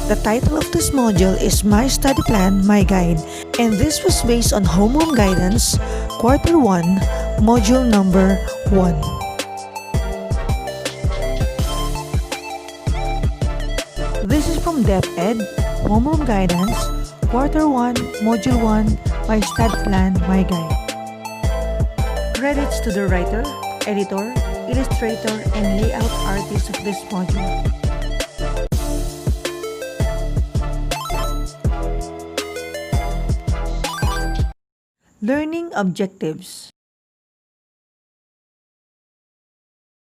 The title of this module is My Study Plan, My Guide, and this was based on Homeroom Guidance, Quarter 1, Module Number 1. This is from DepEd, Homeroom Guidance, Quarter 1, Module 1, My Study Plan, My Guide. Credits to the writer, editor, illustrator, and layout artist of this module. Learning objectives.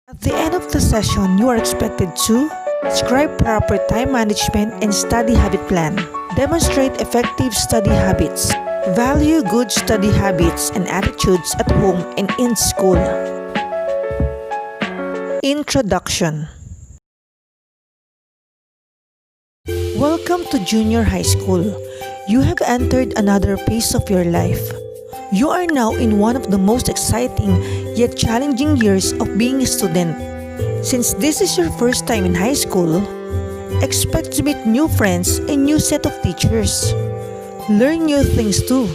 At the end of the session, you are expected to describe proper time management and study habit plan, demonstrate effective study habits, value good study habits and attitudes at home and in school. Introduction. Welcome to junior high school. You have entered another phase of your life. You are now in one of the most exciting yet challenging years of being a student. Since this is your first time in high school, expect to meet new friends and new set of teachers. Learn new things too.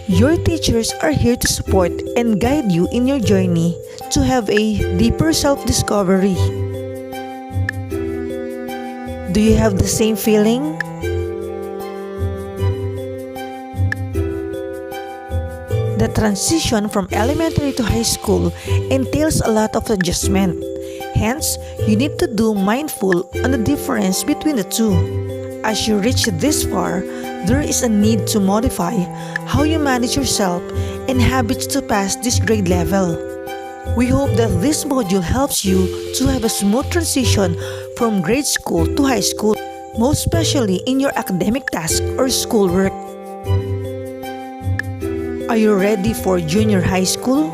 Your teachers are here to support and guide you in your journey to have a deeper self-discovery. Do you have the same feeling? The transition from elementary to high school entails a lot of adjustment. Hence, you need to do mindful on the difference between the two. As you reach this far, there is a need to modify how you manage yourself and habits to pass this grade level. We hope that this module helps you to have a smooth transition from grade school to high school, most especially in your academic task or schoolwork. Are you ready for junior high school?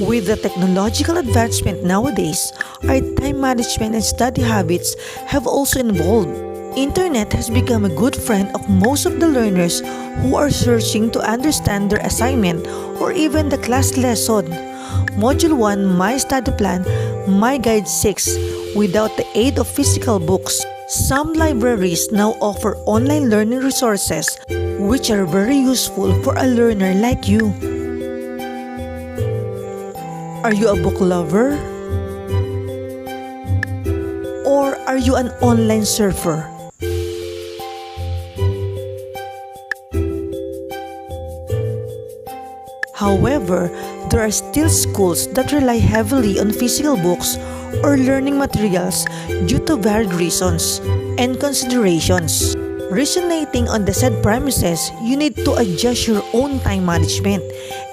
With the technological advancement nowadays, our time management and study habits have also evolved. Internet has become a good friend of most of the learners who are searching to understand their assignment or even the class lesson. Module 1, My Study Plan, My Guide 6, without the aid of physical books. Some libraries now offer online learning resources which are very useful for a learner like you. Are you a book lover? Or are you an online surfer? However, there are still schools that rely heavily on physical books or learning materials due to varied reasons and considerations. Resonating on the said premises, you need to adjust your own time management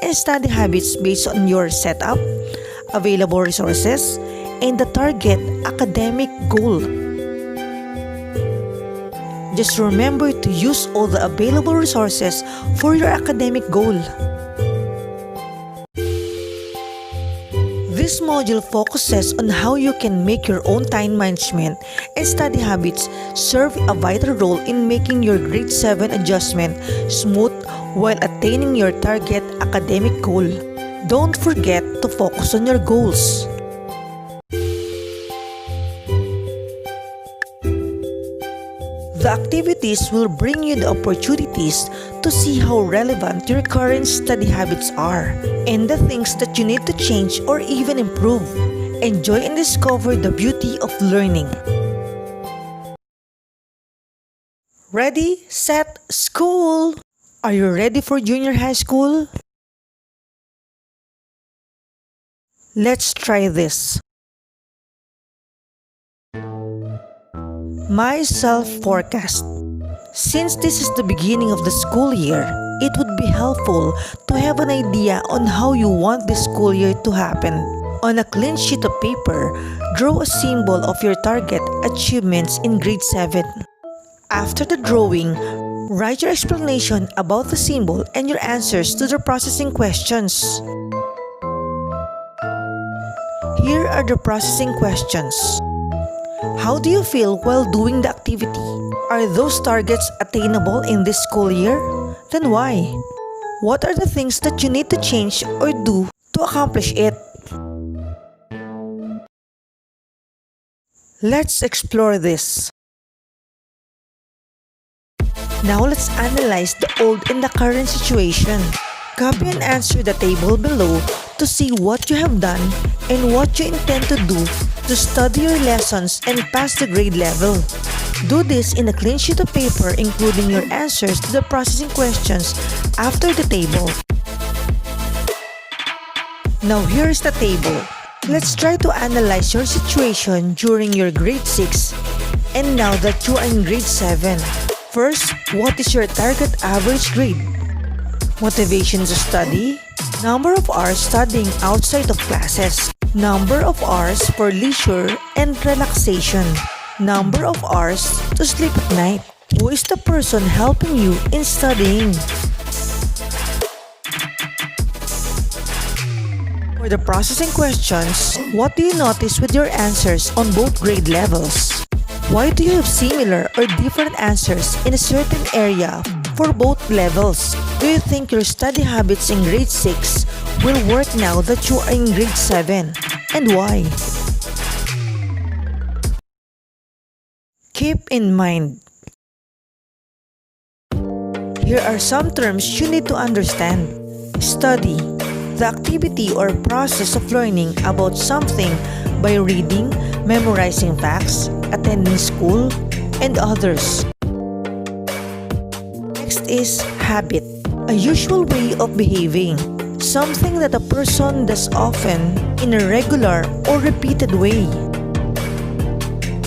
and study habits based on your setup, available resources, and the target academic goal. Just remember to use all the available resources for your academic goal. This module focuses on how you can make your own time management and study habits serve a vital role in making your grade 7 adjustment smooth while attaining your target academic goal. Don't forget to focus on your goals. The activities will bring you the opportunities to see how relevant your current study habits are and the things that you need to change or even improve. Enjoy and discover the beauty of learning. Ready, set, school! Are you ready for junior high school? Let's try this. My self-forecast. Since this is the beginning of the school year, it would be helpful to have an idea on how you want this school year to happen. On a clean sheet of paper, draw a symbol of your target achievements in grade 7. After the drawing, write your explanation about the symbol and your answers to the processing questions. Here are the processing questions. How do you feel while doing the activity? Are those targets attainable in this school year? Then why? What are the things that you need to change or do to accomplish it? Let's explore this. Now let's analyze the old and the current situation. Copy and answer the table below to see what you have done and what you intend to do to study your lessons and pass the grade level. Do this in a clean sheet of paper, including your answers to the processing questions after the table. Now here is the table. Let's try to analyze your situation during your grade 6 and now that you are in grade 7. First, what is your target average grade? Motivation to study? Number of hours studying outside of classes? Number of hours for leisure and relaxation? Number of hours to sleep at night? Who is the person helping you in studying? For the processing questions, what do you notice with your answers on both grade levels? Why do you have similar or different answers in a certain area for both levels? Do you think your study habits in grade 6 will work now that you are in grade 7? And why? Keep in mind, here are some terms you need to understand. Study, the activity or process of learning about something by reading, memorizing facts, attending school, and others. Next is habit, a usual way of behaving, something that a person does often in a regular or repeated way.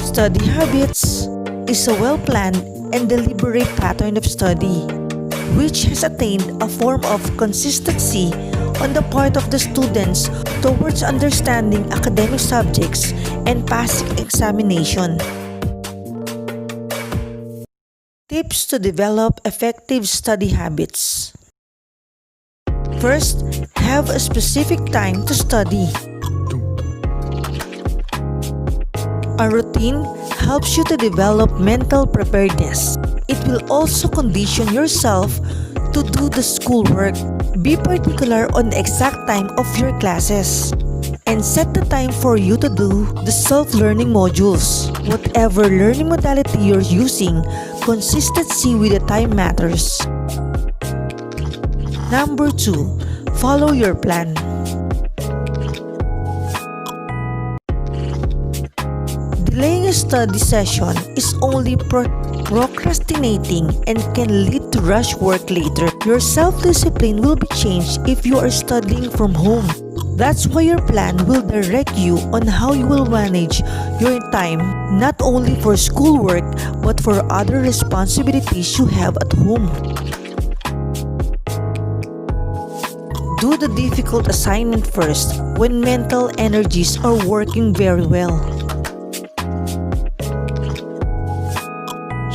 Study habits is a well-planned and deliberate pattern of study, which has attained a form of consistency on the part of the students towards understanding academic subjects and passing examination. Tips to develop effective study habits. First, have a specific time to study. A routine helps you to develop mental preparedness. It will also condition yourself to do the schoolwork. Be particular on the exact time of your classes and set the time for you to do the self-learning modules. Whatever learning modality you're using, consistency with the time matters. Number 2, follow your plan. Delaying a study session is only procrastinating and can lead to rush work later. Your self-discipline will be changed if you are studying from home. That's why your plan will direct you on how you will manage your time, not only for schoolwork but for other responsibilities you have at home. Do the difficult assignment first when mental energies are working very well.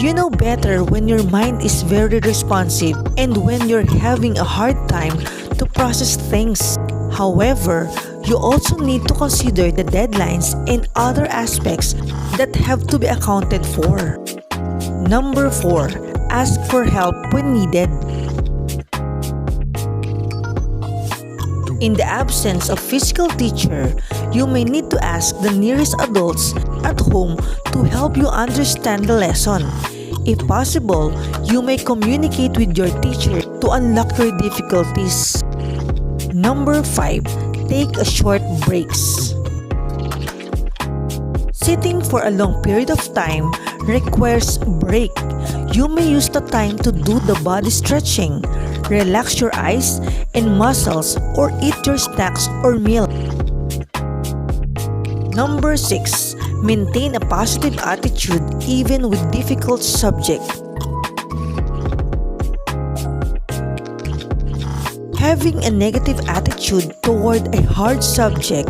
You know better when your mind is very responsive and when you're having a hard time to process things. However, you also need to consider the deadlines and other aspects that have to be accounted for. Number 4, ask for help when needed. In the absence of physical teacher, you may need to ask the nearest adults at home to help you understand the lesson. If possible, you may communicate with your teacher to unlock your difficulties. Number 5, take a short breaks. Sitting for a long period of time requires a break. You may use the time to do the body stretching, relax your eyes and muscles, or eat your snacks or meal. Number 6, maintain a positive attitude even with difficult subject. Having a negative attitude toward a hard subject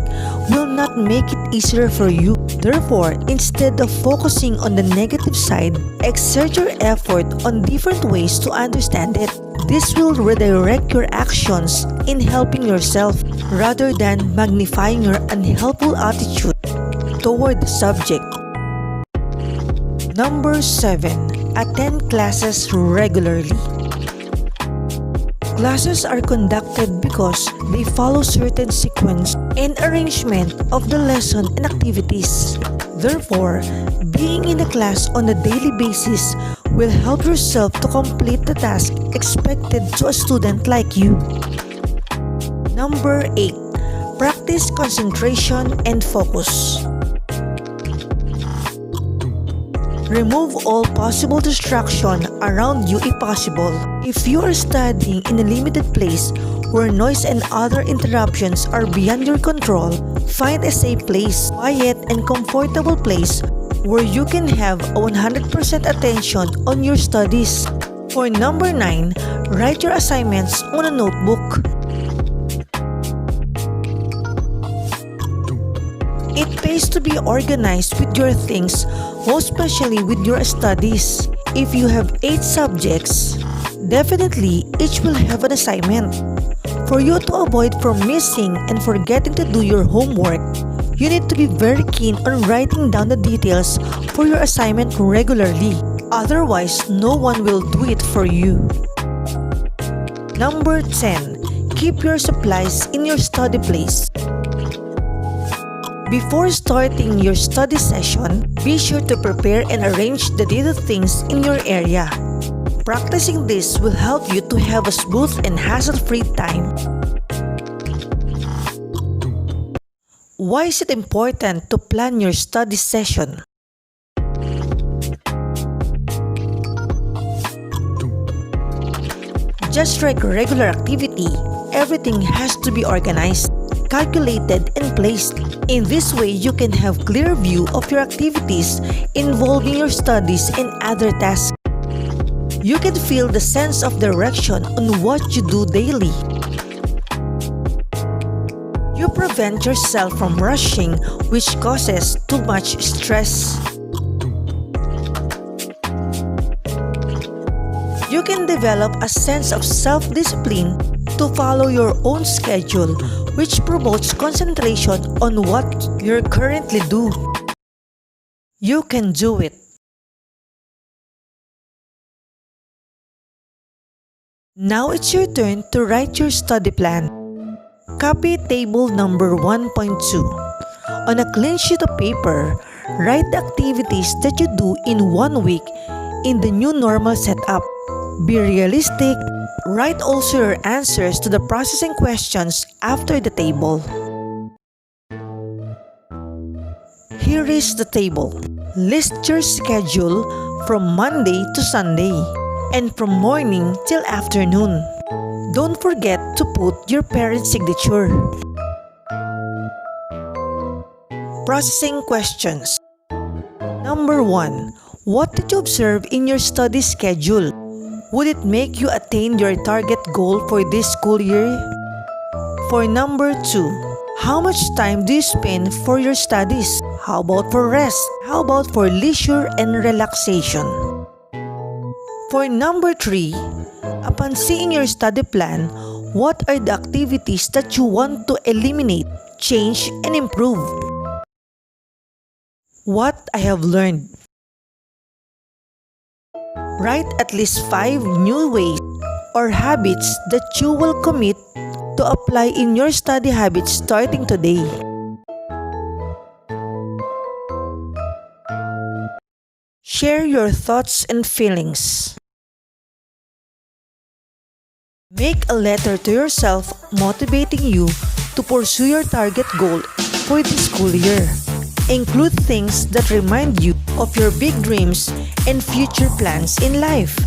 will not make it easier for you. Therefore, instead of focusing on the negative side, exert your effort on different ways to understand it. This will redirect your actions in helping yourself rather than magnifying your unhelpful attitude toward the subject. Number 7, attend classes regularly. Classes are conducted because they follow certain sequence and arrangement of the lesson and activities. Therefore, being in a class on a daily basis will help yourself to complete the task expected to a student like you. Number 8. Practice concentration and focus. Remove all possible distraction around you if possible. If you are studying in a limited place where noise and other interruptions are beyond your control, find a safe place, quiet and comfortable place where you can have a 100% attention on your studies. For number 9, write your assignments on a notebook. It pays to be organized with your things, most especially with your studies. If you have 8 subjects, definitely each will have an assignment. For you to avoid from missing and forgetting to do your homework, you need to be very keen on writing down the details for your assignment regularly. Otherwise, no one will do it for you. Number 10. Keep your supplies in your study place. Before starting your study session, be sure to prepare and arrange the little things in your area. Practicing this will help you to have a smooth and hassle-free time. Why is it important to plan your study session? Just like regular activity, everything has to be organized, calculated, and placed. In this way, you can have clear view of your activities involving your studies and other tasks. You can feel the sense of direction on what you do daily. You prevent yourself from rushing, which causes too much stress. You can develop a sense of self-discipline to follow your own schedule, which promotes concentration on what you're currently doing. You can do it. Now it's your turn to write your study plan. Copy table number 1.2. On a clean sheet of paper, write the activities that you do in 1 week in the new normal setup. Be realistic. Write also your answers to the processing questions after the table. Here is the table. List your schedule from Monday to Sunday and from morning till afternoon. Don't forget to put your parent's signature. Processing questions. Number 1. What did you observe in your study schedule? Would it make you attain your target goal for this school year? For number 2, how much time do you spend for your studies? How about for rest? How about for leisure and relaxation? For number 3, upon seeing your study plan, what are the activities that you want to eliminate, change, and improve? What I have learned. Write at least 5 new ways or habits that you will commit to apply in your study habits starting today. Share your thoughts and feelings. Make a letter to yourself motivating you to pursue your target goal for this school year. Include things that remind you of your big dreams and future plans in life.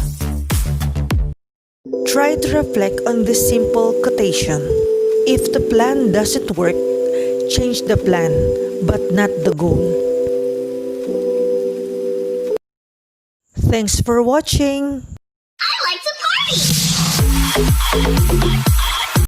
Try to reflect on this simple quotation. If the plan doesn't work, change the plan, but not the goal. Thanks for watching. I like to party!